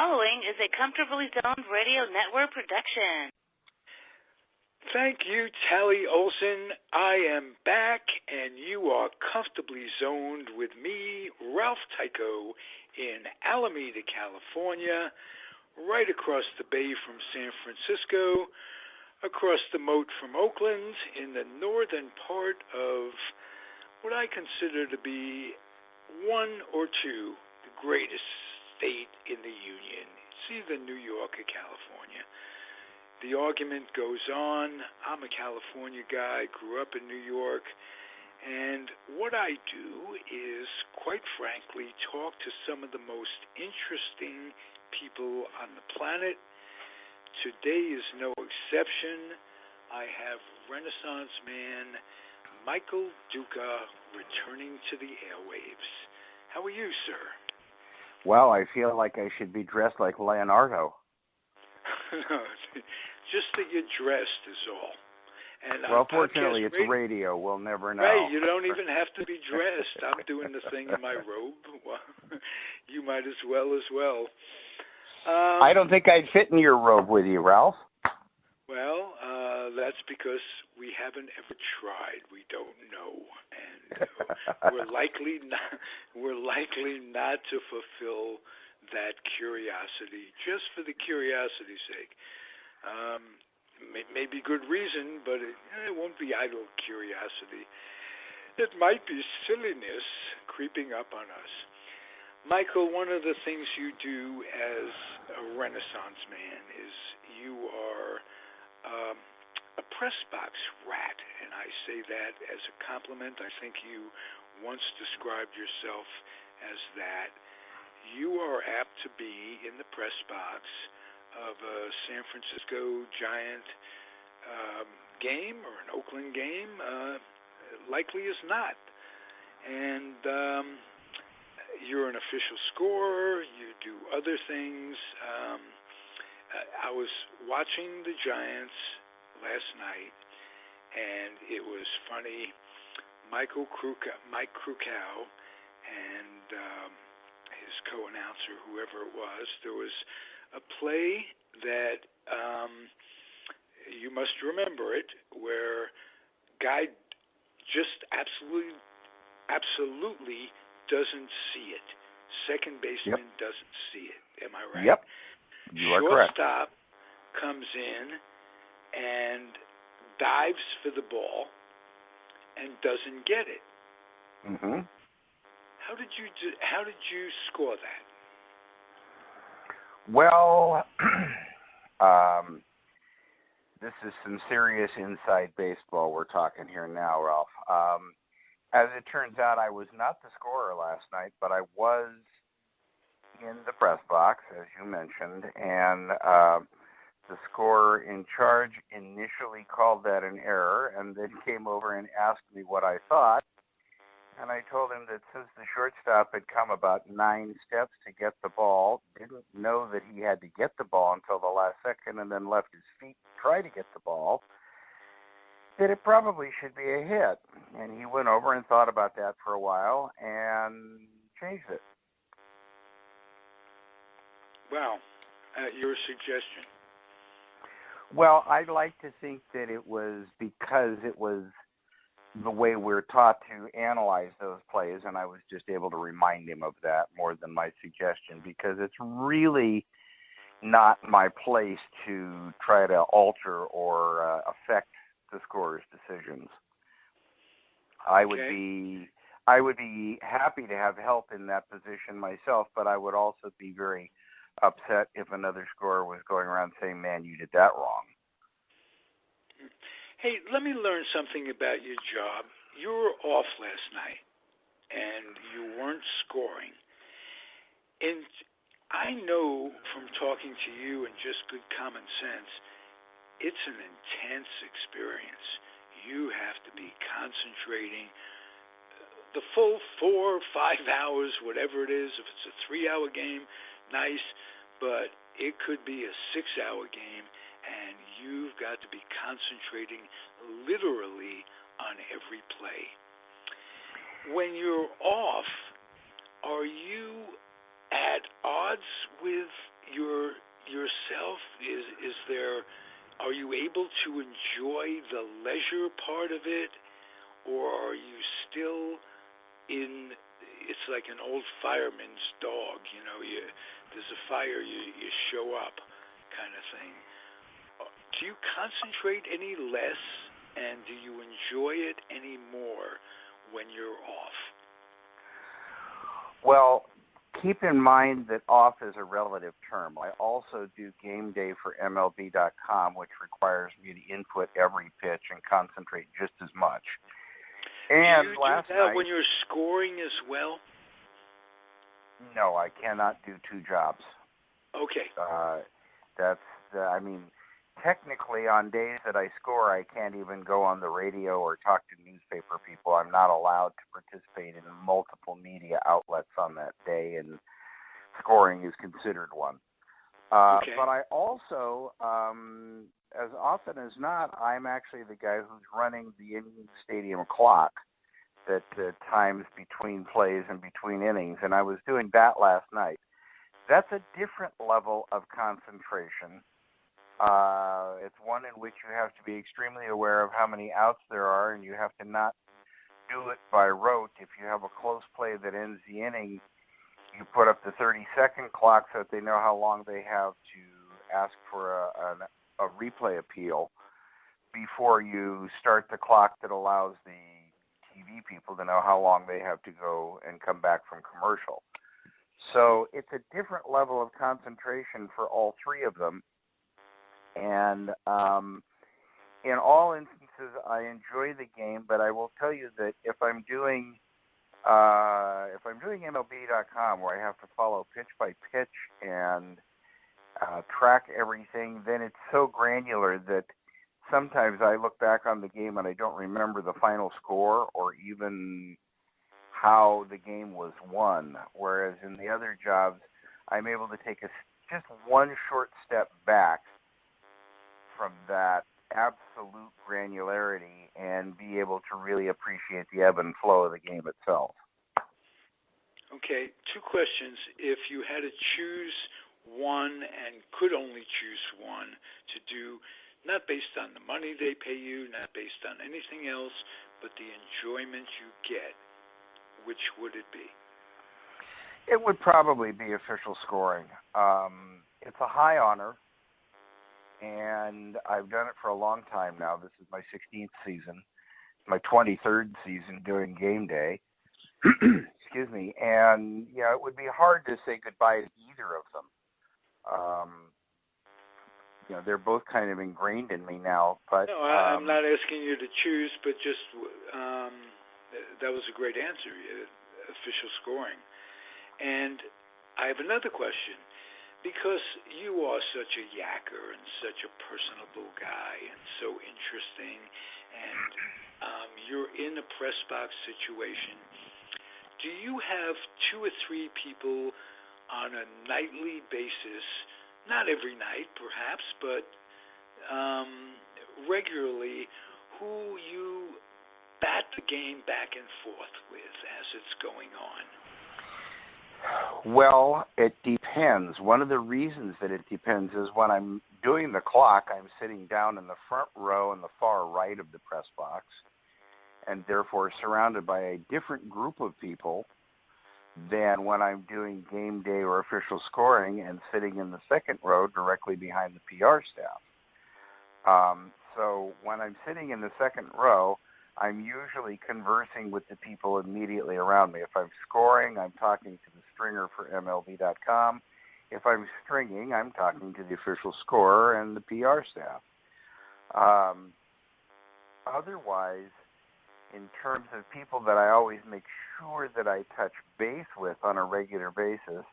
following is a Comfortably Zoned Radio Network production. Thank you, Tally Olson. I am back, and you are comfortably zoned with me, Ralph Tyko, in Alameda, California, right across the bay from San Francisco, across the moat from Oakland, in the northern part of what I consider to be one or two, the greatest state in the Union. It's either New York or California. The argument goes on. I'm a California guy, grew up in New York, and what I do is, quite frankly, talk to some of the most interesting people on the planet. Today is no exception. I have Renaissance man Michael Duca returning to the airwaves. How are you, sir? Well, I feel like I should be dressed like Leonardo. Just that you're dressed is all. And well, fortunately, it's radio. We'll never know. Right, you don't even have to be dressed. I'm doing the thing in my robe. Well, you might as well. I don't think I'd fit in your robe with you, Ralph. Well, that's because we haven't ever tried. We don't know, and we're likely not to fulfill that curiosity just for the curiosity's sake. Maybe good reason, but it won't be idle curiosity. It might be silliness creeping up on us. Michael, one of the things you do as a Renaissance man is you are a press box rat, and I say that as a compliment. I think you once described yourself as that. You are apt to be in the press box of a San Francisco Giant game or an Oakland game, likely is not. And you're an official scorer. You do other things. I was watching the Giants last night, and it was funny. Mike Krukow and his co-announcer, whoever it was, there was a play that you must remember it, where guy just absolutely doesn't see it. Second baseman doesn't see it. Am I right? Yep. You are correct. Shortstop comes in and dives for the ball and doesn't get it. Mm-hmm. How did you score that? Well, this is some serious inside baseball we're talking here now, Ralph. As it turns out, I was not the scorer last night, but I was in the press box, as you mentioned, and the scorer in charge initially called that an error and then came over and asked me what I thought. And I told him that since the shortstop had come about 9 steps to get the ball, didn't know that he had to get the ball until the last second, and then left his feet to try to get the ball, that it probably should be a hit. And he went over and thought about that for a while and changed it. Wow. Your suggestion? Well, I'd like to think that it was because it was the way we're taught to analyze those plays, and I was just able to remind him of that more than my suggestion, because it's really not my place to try to alter or affect the scorer's decisions. I would be happy to have help in that position myself, but I would also be very upset if another scorer was going around saying, "Man, you did that wrong." Hey, let me learn something about your job. You were off last night, and you weren't scoring. And I know from talking to you and just good common sense, it's an intense experience. You have to be concentrating the full 4 or 5 hours, whatever it is. If it's a 3-hour game, nice, but it could be a 6-hour game, and you've got to be concentrating literally on every play. When you're off, are you at odds with yourself, is there? Are you able to enjoy the leisure part of it, or are you still in? It's like an old fireman's dog, there's a fire, you show up, kind of thing. Do you concentrate any less, and do you enjoy it any more when you're off? Well, keep in mind that off is a relative term. I also do game day for MLB.com, which requires me to input every pitch and concentrate just as much. And do you last do that night, when you're scoring as well? No, I cannot do two jobs. Okay. Technically on days that I score, I can't even go on the radio or talk to newspaper people. I'm not allowed to participate in multiple media outlets on that day, and scoring is considered one. Okay. But I also, as often as not, I'm actually the guy who's running the in-stadium clock that times between plays and between innings, and I was doing that last night. That's a different level of concentration. It's one in which you have to be extremely aware of how many outs there are, and you have to not do it by rote. If you have a close play that ends the inning, you put up the 30-second clock so that they know how long they have to ask for a replay appeal before you start the clock that allows the TV people to know how long they have to go and come back from commercial. So it's a different level of concentration for all three of them. And in all instances, I enjoy the game, but I will tell you that if I'm doing MLB.com, where I have to follow pitch by pitch and track everything, then it's so granular that sometimes I look back on the game and I don't remember the final score or even how the game was won. Whereas in the other jobs, I'm able to take just one short step back from that absolute granularity and be able to really appreciate the ebb and flow of the game itself. Okay, two questions. If you had to choose one and could only choose one to do, not based on the money they pay you, not based on anything else, but the enjoyment you get, which would it be? It would probably be official scoring. It's a high honor, and I've done it for a long time now. This is my 16th season, my 23rd season doing game day. Excuse me. And, it would be hard to say goodbye to either of them. They're both kind of ingrained in me now. But no, I'm not asking you to choose, but just that was a great answer, official scoring. And I have another question. Because you are such a yacker and such a personable guy and so interesting, and you're in a press box situation, do you have two or three people on a nightly basis, not every night perhaps, but regularly, who you bat the game back and forth with as it's going on? Well, it depends. One of the reasons that it depends is when I'm doing the clock, I'm sitting down in the front row in the far right of the press box, and therefore surrounded by a different group of people than when I'm doing game day or official scoring and sitting in the second row directly behind the PR staff. So when I'm sitting in the second row, I'm usually conversing with the people immediately around me. If I'm scoring, I'm talking to the stringer for MLB.com. If I'm stringing, I'm talking to the official scorer and the PR staff. Otherwise, in terms of people that I always make sure that I touch base with on a regular basis,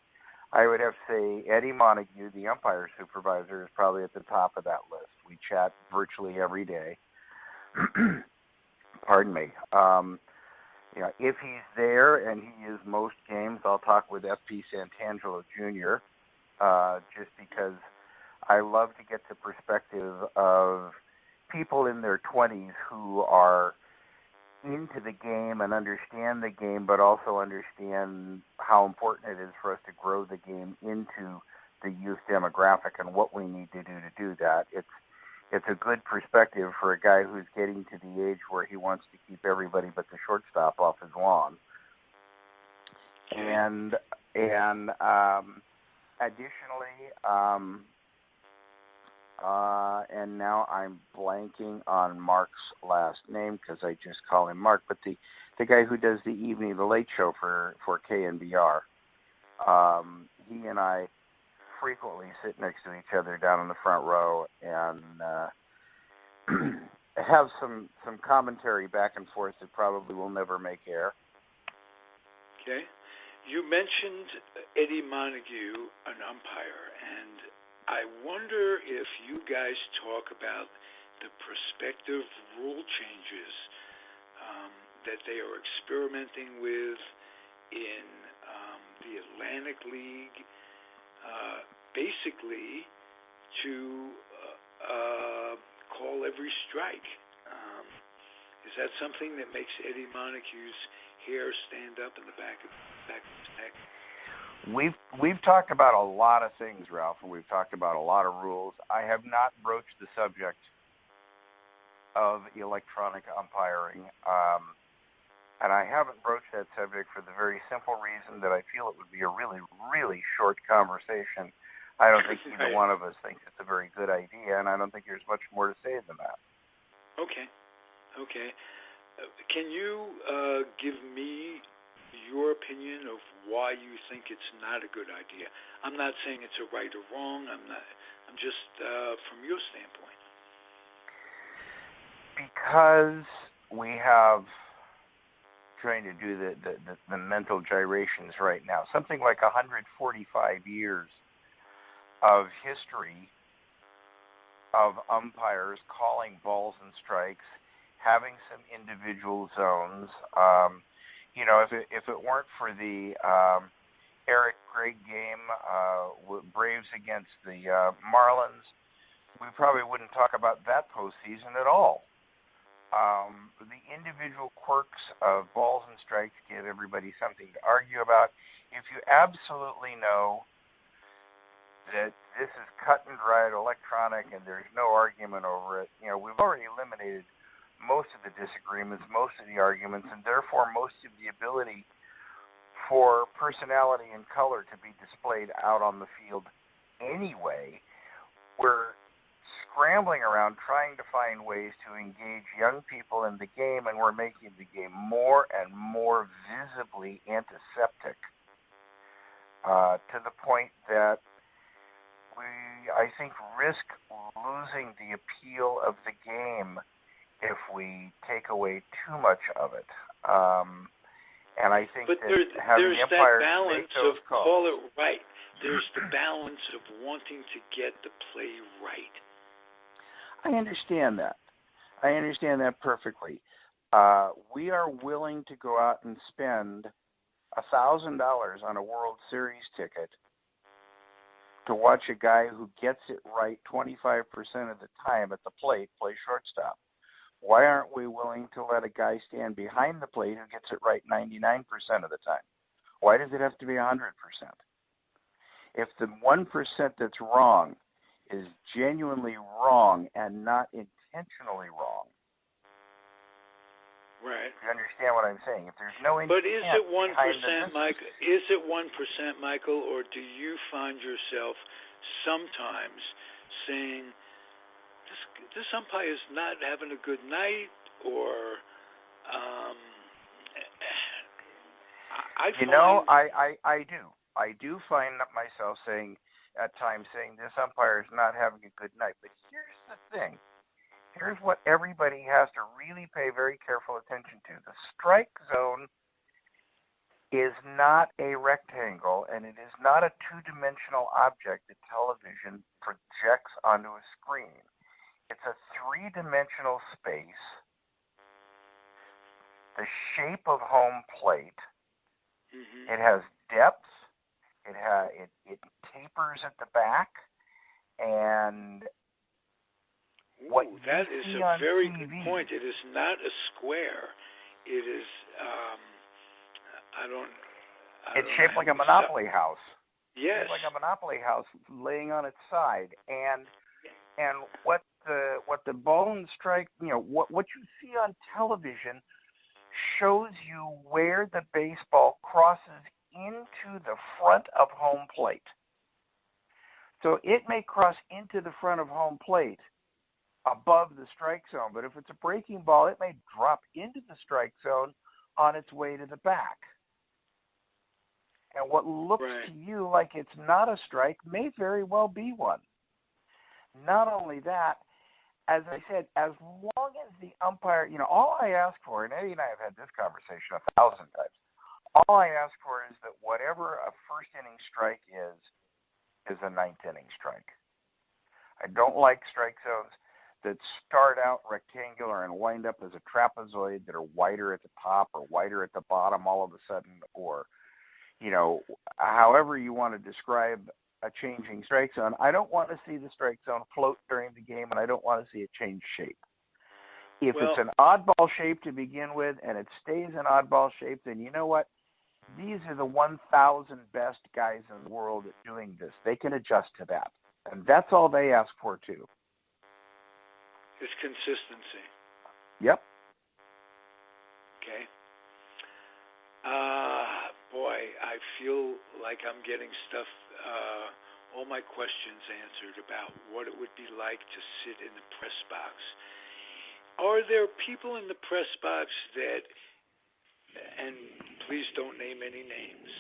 I would have to say Eddie Montague, the umpire supervisor, is probably at the top of that list. We chat virtually every day. Pardon me. If he's there, and he is most games, I'll talk with F.P. Santangelo Jr., just because I love to get the perspective of people in their 20s who are into the game and understand the game, but also understand how important it is for us to grow the game into the youth demographic and what we need to do that. It's a good perspective for a guy who's getting to the age where he wants to keep everybody but the shortstop off his lawn. And additionally, and now I'm blanking on Mark's last name because I just call him Mark, but the guy who does the late show for KNBR. He and I frequently sit next to each other down in the front row and have some commentary back and forth that probably will never make air. Okay. You mentioned Eddie Montague, an umpire, and I wonder if you guys talk about the prospective rule changes that they are experimenting with in the Atlantic League, basically to call every strike. Is that something that makes Eddie Montague's hair stand up in the back of his neck? We've talked about a lot of things, Ralph, and we've talked about a lot of rules. I have not broached the subject of electronic umpiring, and I haven't broached that subject for the very simple reason that I feel it would be a really, really short conversation. I don't think either one of us thinks it's a very good idea, and I don't think there's much more to say than that. Okay. Can you give me your opinion of why you think it's not a good idea? I'm not saying it's a right or wrong. I'm just from your standpoint. Because we have trying to do the mental gyrations right now. Something like 145 years of history of umpires calling balls and strikes, having some individual zones. If it weren't for the Eric Gregg game, Braves against the Marlins, we probably wouldn't talk about that postseason at all. The individual quirks of balls and strikes give everybody something to argue about. If you absolutely know that this is cut and dried electronic and there's no argument over it, we've already eliminated most of the disagreements, most of the arguments, and therefore most of the ability for personality and color to be displayed out on the field anyway. We're scrambling around trying to find ways to engage young people in the game, and we're making the game more and more visibly antiseptic to the point that we, I think, risk losing the appeal of the game if we take away too much of it. And I think that having the umpires make those calls. Call it right. There's the balance of wanting to get the play right. I understand that. I understand that perfectly. We are willing to go out and spend $1,000 on a World Series ticket to watch a guy who gets it right 25% of the time at the plate play shortstop. Why aren't we willing to let a guy stand behind the plate who gets it right 99% of the time? Why does it have to be 100%? If the 1% that's wrong is genuinely wrong and not intentionally wrong, right? You understand what I'm saying? If there's no intent, but is it 1%, Michael? Is it 1%, Michael, or do you find yourself sometimes saying, this umpire is not having a good night, or I do find myself saying at times this umpire is not having a good night. But here's the thing. Here's what everybody has to really pay very careful attention to. The strike zone is not a rectangle, and it is not a two-dimensional object that television projects onto a screen. It's a three-dimensional space, the shape of home plate. Mm-hmm. It has depth. It tapers at the back, and that is a very good point. It is not a square. It is. It's shaped like a Monopoly house. Yes. It's like a Monopoly house laying on its side, and what the ball and strike, what you see on television shows you where the baseball crosses into the front of home plate. So it may cross into the front of home plate above the strike zone, but if it's a breaking ball, it may drop into the strike zone on its way to the back. And what looks to you like it's not a strike may very well be one. Not only that, as I said, as long as the umpire, all I ask for, and Eddie and I have had this conversation 1,000 times, all I ask for is that whatever a first inning strike is a ninth inning strike. I don't like strike zones that start out rectangular and wind up as a trapezoid that are wider at the top or wider at the bottom all of a sudden, or however you want to describe a changing strike zone. I don't want to see the strike zone float during the game, and I don't want to see it change shape. If it's an oddball shape to begin with and it stays an oddball shape, then you know what? These are the 1,000 best guys in the world at doing this. They can adjust to that. And that's all they ask for, too. It's consistency. Yep. Okay. Boy, I feel like I'm getting stuff, all my questions answered about what it would be like to sit in the press box. Are there people in the press box that, and please don't name any names,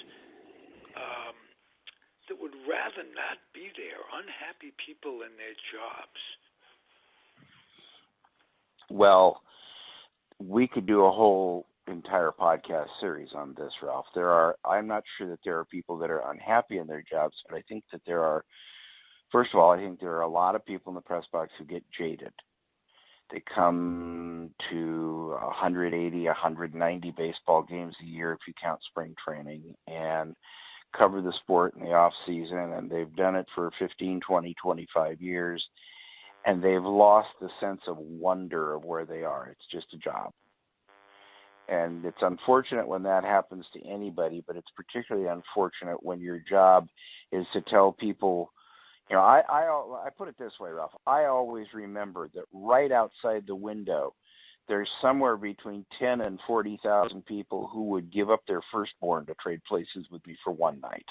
that would rather not be there, unhappy people in their jobs? Well, we could do a whole entire podcast series on this, Ralph. I'm not sure that there are people that are unhappy in their jobs, but I think that first of all, I think there are a lot of people in the press box who get jaded. They come to 180, 190 baseball games a year if you count spring training, and cover the sport in the off season, and they've done it for 15, 20, 25 years, and they've lost the sense of wonder of where they are. It's just a job. And it's unfortunate when that happens to anybody, but it's particularly unfortunate when your job is to tell people, I put it this way, Ralph. I always remember that right outside the window, there's somewhere between 10 and 40,000 people who would give up their firstborn to trade places with me for one night.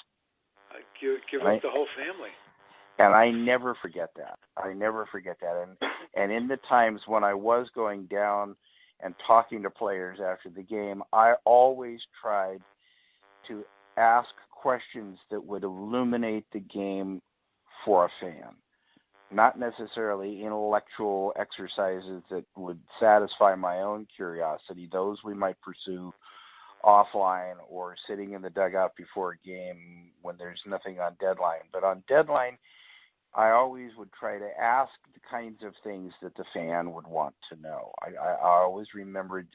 Give up the whole family. And I never forget that. And in the times when I was going down and talking to players after the game, I always tried to ask questions that would illuminate the game for a fan. Not necessarily intellectual exercises that would satisfy my own curiosity. Those we might pursue offline or sitting in the dugout before a game when there's nothing on deadline. But on deadline, I always would try to ask the kinds of things that the fan would want to know. I always remembered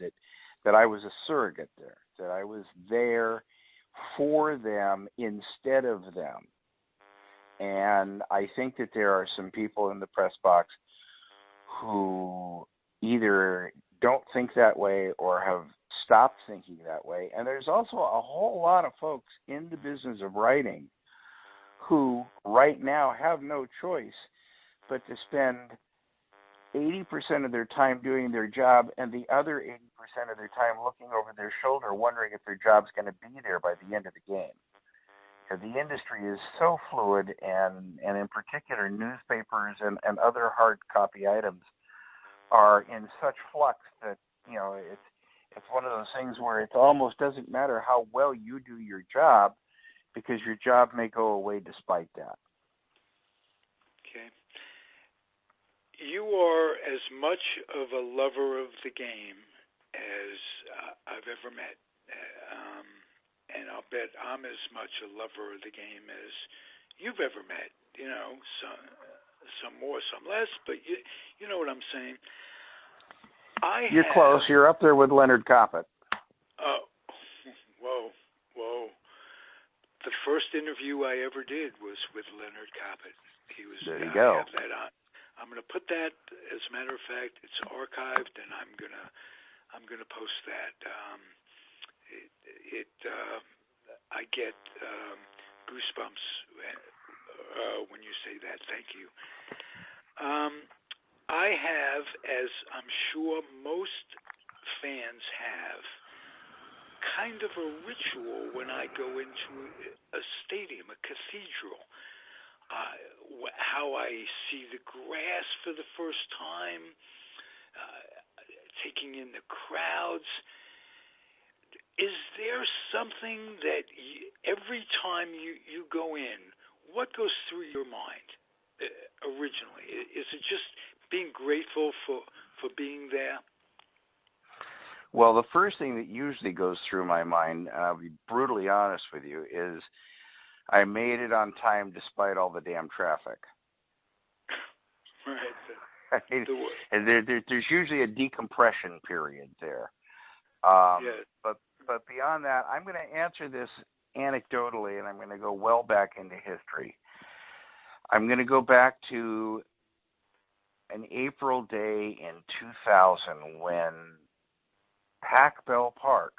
that I was a surrogate there, that I was there for them instead of them. And I think that there are some people in the press box who either don't think that way or have stopped thinking that way. And there's also a whole lot of folks in the business of writing who right now have no choice but to spend 80% of their time doing their job and the other 80% of their time looking over their shoulder wondering if their job's going to be there by the end of the game. The industry is so fluid, and in particular newspapers and other hard copy items are in such flux that, it's one of those things where it almost doesn't matter how well you do your job because your job may go away despite that. Okay. You are as much of a lover of the game as I've ever met. And I'll bet I'm as much a lover of the game as you've ever met. Some more, some less, but you know what I'm saying. You're close. You're up there with Leonard Coppett. Oh, whoa. The first interview I ever did was with Leonard Coppett. There you go. I have that on. I'm going to put that, as a matter of fact, it's archived, and I'm gonna post that. I get goosebumps when you say that. Thank you. I have, as I'm sure most fans have, kind of a ritual when I go into a stadium, a cathedral. How I see the grass for the first time, taking in the crowds. Is there something that every time you go in, what goes through your mind originally? Is it just being grateful for being there? Well, the first thing that usually goes through my mind, I'll be brutally honest with you, is I made it on time despite all the damn traffic. Right. And there's usually a decompression period there. Yes. But beyond that, I'm going to answer this anecdotally, and I'm going to go well back into history. I'm going to go back to an April day in 2000 when Pac Bell Park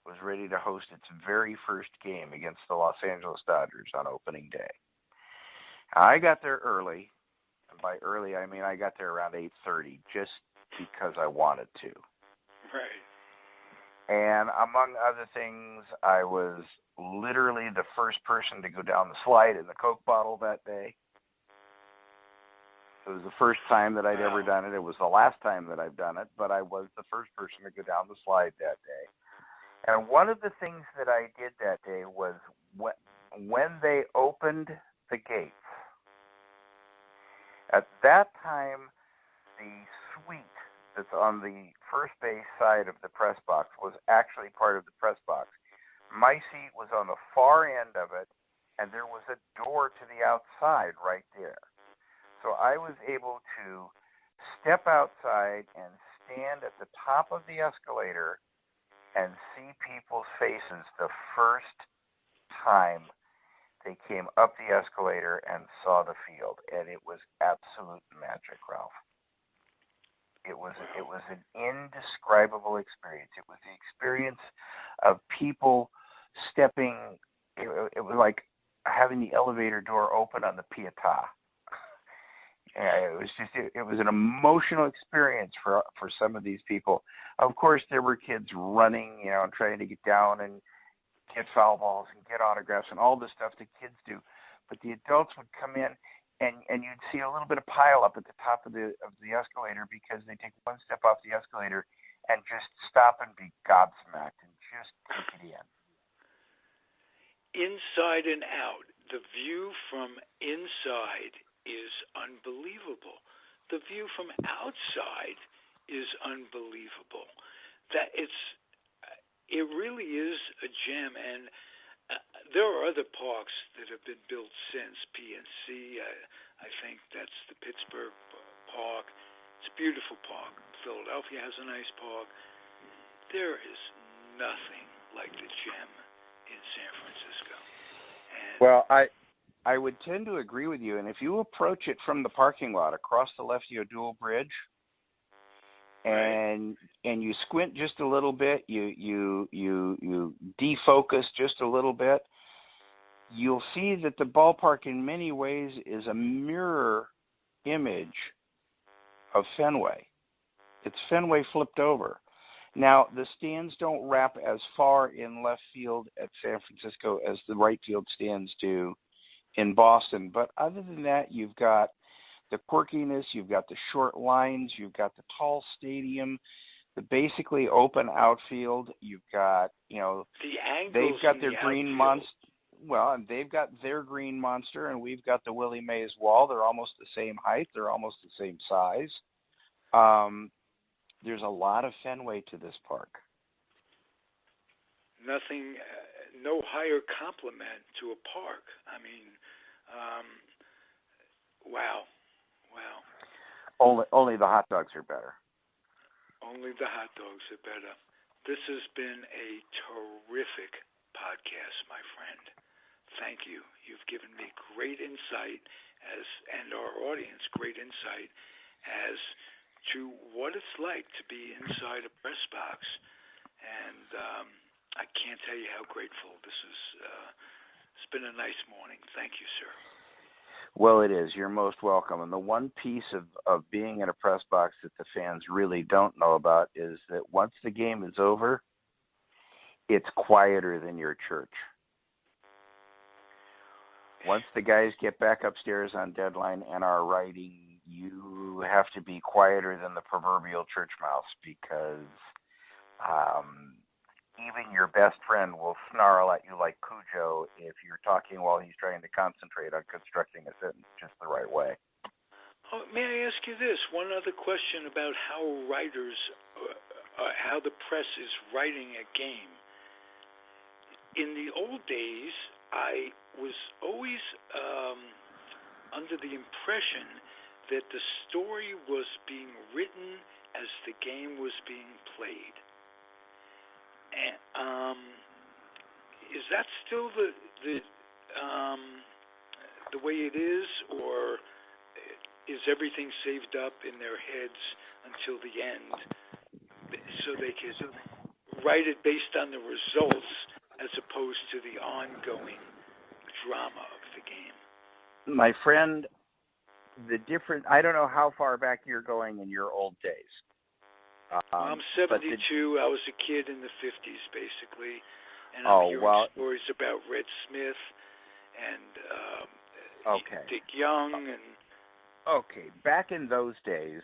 was ready to host its very first game against the Los Angeles Dodgers on opening day. I got there early, and by early I mean I got there around 8:30 just because I wanted to. Right. And among other things, I was literally the first person to go down the slide in the Coke bottle that day. It was the first time that I'd ever done it. It was the last time that I've done it, but I was the first person to go down the slide that day. And one of the things that I did that day was when they opened the gates, at that time, the suite that's on the first base side of the press box was actually part of the press box. My seat was on the far end of it, and there was a door to the outside right there. So I was able to step outside and stand at the top of the escalator and see people's faces the first time they came up the escalator and saw the field. And it was absolute magic, Ralph. It was an indescribable experience. It was the experience of people stepping. It was like having the elevator door open on the Pietà. It was an emotional experience for some of these people. Of course, there were kids running, and trying to get down and get foul balls and get autographs and all the stuff that kids do. But the adults would come in, and you'd see a little bit of pile up at the top of the escalator because they take one step off the escalator and just stop and be gobsmacked and just take it in. Inside and out, the view from inside is unbelievable. The view from outside is unbelievable. It really is a gem, and there are other parks that have been built since PNC. I think that's the Pittsburgh Park. It's a beautiful park. Philadelphia has a nice park. There is nothing like the gem in San Francisco. And well, I would tend to agree with you, and if you approach it from the parking lot across the Lefty O'Doul Bridge, and you squint just a little bit, you defocus just a little bit, you'll see that the ballpark in many ways is a mirror image of Fenway. It's Fenway flipped over. Now, the stands don't wrap as far in left field at San Francisco as the right field stands do in Boston, but other than that, you've got the quirkiness, you've got the short lines, you've got the tall stadium, the basically open outfield, you've got, the angles they've got their green outfield. monster. Well, and they've got their green monster, and we've got the Willie Mays wall. They're almost the same height. They're almost the same size. There's a lot of Fenway to this park. Nothing, no higher compliment to a park. I mean, wow. Only the hot dogs are better. Only the hot dogs are better. This has been a terrific podcast, my friend. Thank you. You've given me great insight and our audience great insight as to what it's like to be inside a press box. And I can't tell you how grateful this is It's been a nice morning. Thank you, sir. Well, it is. You're most welcome. And the one piece of being in a press box that the fans really don't know about is that once the game is over, it's quieter than your church. Once the guys get back upstairs on deadline and are writing, you have to be quieter than the proverbial church mouse because even your best friend will snarl at you like Cujo if you're talking while he's trying to concentrate on constructing a sentence just the right way. Oh, may I ask you this? One other question about how writers, how the press is writing a game. In the old days, I was always under the impression that the story was being written as the game was being played. And, is that still the way it is, or is everything saved up in their heads until the end, so they can write it based on the results as opposed to the ongoing drama of the game? My friend, I don't know how far back you're going in your old days. I'm 72. I was a kid in the 50s, basically, and I'm hearing stories about Red Smith and Dick Young. And okay, back in those days,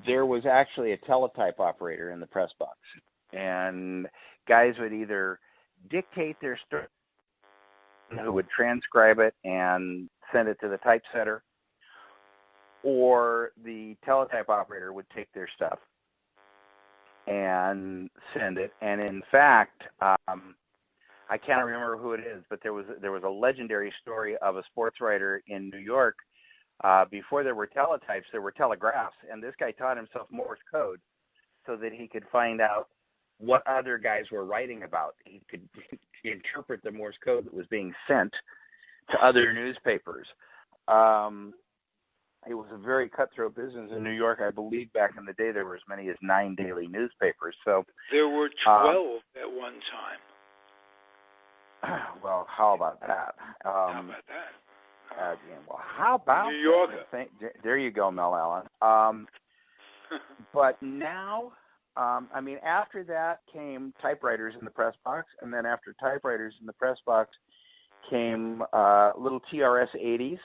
there was actually a teletype operator in the press box, and guys would either dictate their story, who would transcribe it and send it to the typesetter, or the teletype operator would take their stuff and send it. And in fact, I can't remember who it is, but there was a legendary story of a sports writer in New York. Before there were teletypes, there were telegraphs, and this guy taught himself Morse code so that he could find out what other guys were writing about. He could interpret the Morse code that was being sent to other newspapers. It was a very cutthroat business in New York. I believe back in the day there were as many as 9 daily newspapers. So there were 12 at one time. Well, how about that? How about that? Well, how about New York? There you go, Mel Allen. But now, after that came typewriters in the press box, and then after typewriters in the press box came little TRS-80s.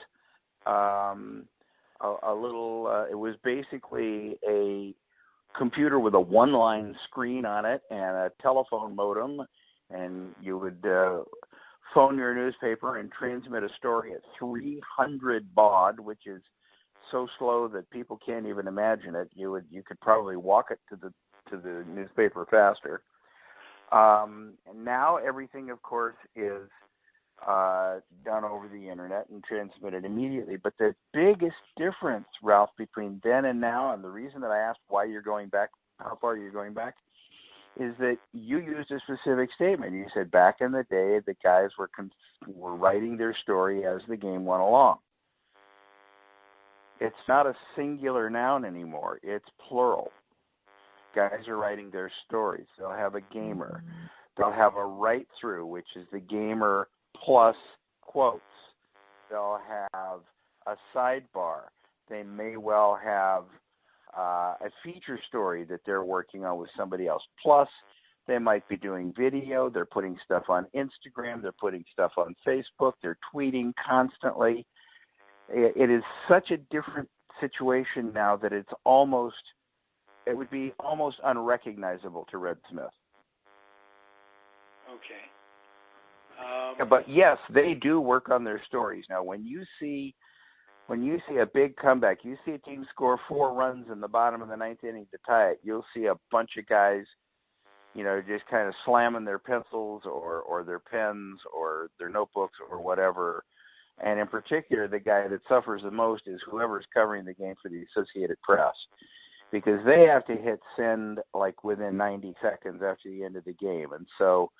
It was basically a computer with a one-line screen on it and a telephone modem, and you would phone your newspaper and transmit a story at 300 baud, which is so slow that people can't even imagine it. You could probably walk it to the newspaper faster. And now everything, of course, is done over the internet and transmitted immediately. But the biggest difference, Ralph, between then and now, and the reason that I asked why you're going back, how far you're going back, is that you used a specific statement. You said back in the day, the guys were writing their story as the game went along. It's not a singular noun anymore. It's plural. Guys are writing their stories. They'll have a gamer. They'll have a write-through, which is the gamer plus quotes. They'll have a sidebar. They may well have a feature story that they're working on with somebody else. Plus, they might be doing video. They're putting stuff on Instagram. They're putting stuff on Facebook. They're tweeting constantly. It is such a different situation now that it would be almost unrecognizable to Red Smith. Okay. But yes, they do work on their stories. Now, when you see a big comeback, you see a team score 4 runs in the bottom of the 9th inning to tie it, you'll see a bunch of guys, just kind of slamming their pencils or their pens or their notebooks or whatever. And in particular, the guy that suffers the most is whoever's covering the game for the Associated Press, because they have to hit send like within 90 seconds after the end of the game. And so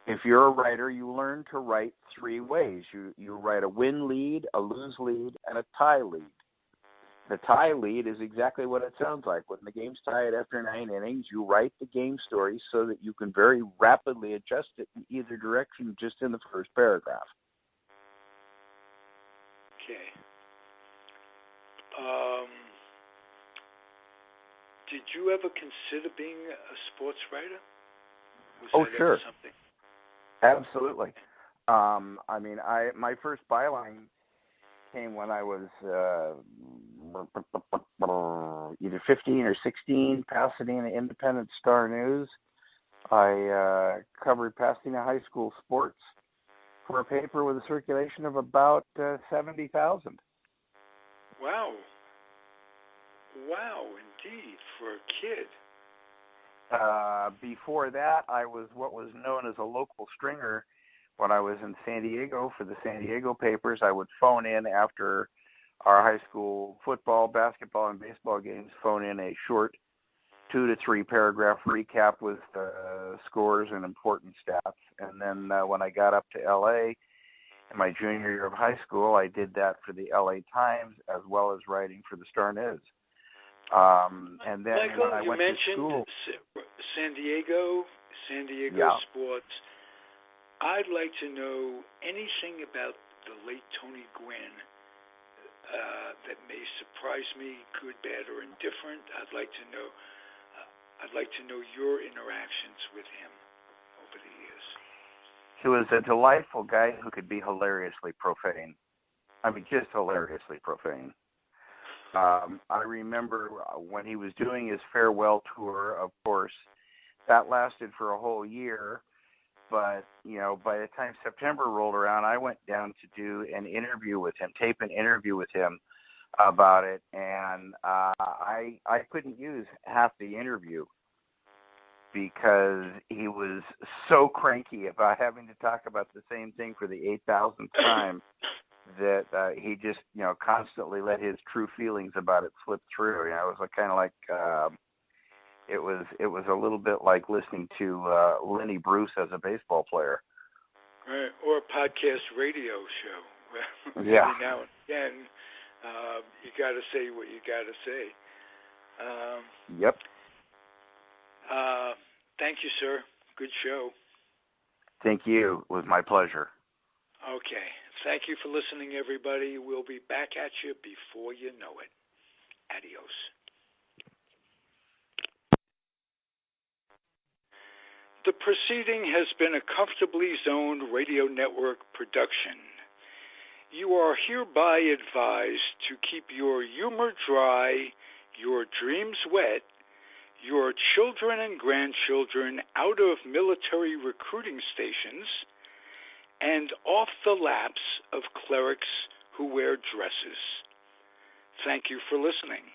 if you're a writer, you learn to write 3 ways. You write a win lead, a lose lead, and a tie lead. The tie lead is exactly what it sounds like. When the game's tied after 9 innings, you write the game story so that you can very rapidly adjust it in either direction just in the first paragraph. Okay. Did you ever consider being a sports writer? Was that sure. ever something? Absolutely. My first byline came when I was either 15 or 16, Pasadena Independent Star News. I covered Pasadena high school sports for a paper with a circulation of about 70,000. Wow. Wow, indeed, for a kid. Before that, I was what was known as a local stringer. When I was in San Diego for the San Diego papers, I would phone in after our high school football, basketball, and baseball games, phone in a short 2 to 3 paragraph recap with scores and important stats. And then when I got up to L.A. in my junior year of high school, I did that for the L.A. Times as well as writing for the Star News. And then Michael, when I went to school, San Diego yeah. sports. I'd like to know anything about the late Tony Gwynn that may surprise me, good, bad, or indifferent. I'd like to know your interactions with him over the years. He was a delightful guy who could be hilariously profane. I mean, just hilariously profane. I remember when he was doing his farewell tour, of course, that lasted for a whole year. But, by the time September rolled around, I went down to do an interview with him, tape an interview with him about it. And I couldn't use half the interview because he was so cranky about having to talk about the same thing for the 8,000th time that he just, constantly let his true feelings about it slip through. It was kind of like it was a little bit like listening to Lenny Bruce as a baseball player. Right, or a podcast radio show. Yeah. Every now and again, you got to say what you got to say. Yep. Thank you, sir. Good show. Thank you. It was my pleasure. Okay. Thank you for listening, everybody. We'll be back at you before you know it. Adios. The proceeding has been a Comfortably Zoned Radio Network production. You are hereby advised to keep your humor dry, your dreams wet, your children and grandchildren out of military recruiting stations, and off the laps of clerics who wear dresses. Thank you for listening.